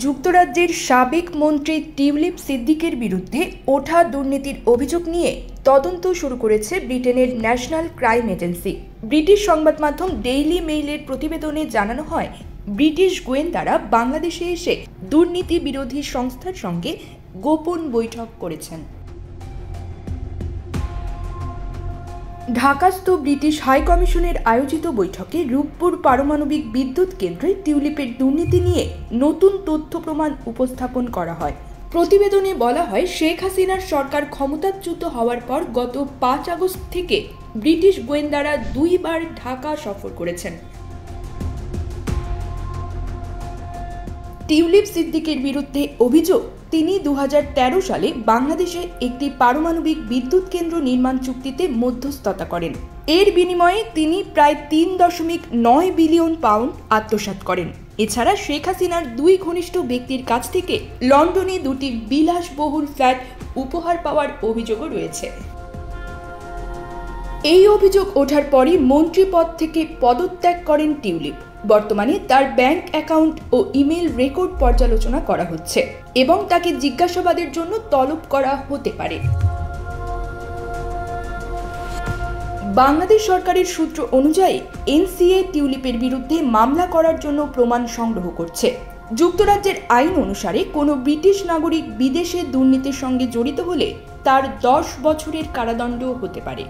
যুক্তরাজ্যের সাবেক মন্ত্রী টিউলিপ সিদ্দিকের বিরুদ্ধে ওঠা দুর্নীতির অভিযোগ নিয়ে তদন্ত শুরু করেছে ব্রিটেনের ন্যাশনাল ক্রাইম এজেন্সি। ব্রিটিশ সংবাদ মাধ্যম ডেইলি মেইলের প্রতিবেদনে জানানো হয়, ব্রিটিশ গোয়েন্দারা বাংলাদেশে এসে দুর্নীতি বিরোধী সংস্থার সঙ্গে গোপন বৈঠক করেছেন। ঢাকাস্থ ব্রিটিশ হাই কমিশনের আয়োজিত বৈঠকে রূপপুর পারমাণবিক বিদ্যুৎ কেন্দ্রে টিউলিপের দুর্নীতি নিয়ে নতুন তথ্য প্রমাণ উপস্থাপন করা হয়। প্রতিবেদনে বলা হয়, শেখ হাসিনার সরকার ক্ষমতাচ্যুত হওয়ার পর গত ৫ আগস্ট থেকে ব্রিটিশ গোয়েন্দারা ২ বার ঢাকা সফর করেছেন। টিউলিপ সিদ্দিকের বিরুদ্ধে অভিযোগ, তিনি ২০১৩ সালে বাংলাদেশে একটি পারমাণবিক বিদ্যুৎ কেন্দ্র নির্মাণ চুক্তিতে মধ্যস্থতা করেন। এর বিনিময়ে তিনি প্রায় ৩.৯ বিলিয়ন পাউন্ড আত্মসাৎ করেন। এছাড়া শেখ হাসিনার ২ ঘনিষ্ঠ ব্যক্তির কাছ থেকে লন্ডনে ২টি বিলাসবহুল ফ্ল্যাট উপহার পাওয়ার অভিযোগও রয়েছে। এই অভিযোগ ওঠার পরই মন্ত্রী পদ থেকে পদত্যাগ করেন টিউলিপ। বর্তমানে তার ব্যাংক অ্যাকাউন্ট ও ইমেল রেকর্ড পর্যালোচনা করা হচ্ছে এবং তাকে জিজ্ঞাসাবাদের জন্য তলব করা হতে পারে। বাংলাদেশ সরকারের সূত্র অনুযায়ী এনসিএ টিউলিপের বিরুদ্ধে মামলা করার জন্য প্রমাণ সংগ্রহ করছে। যুক্তরাজ্যের আইন অনুসারে কোনো ব্রিটিশ নাগরিক বিদেশে দুর্নীতির সঙ্গে জড়িত হলে তার 10 বছরের কারাদণ্ড হতে পারে।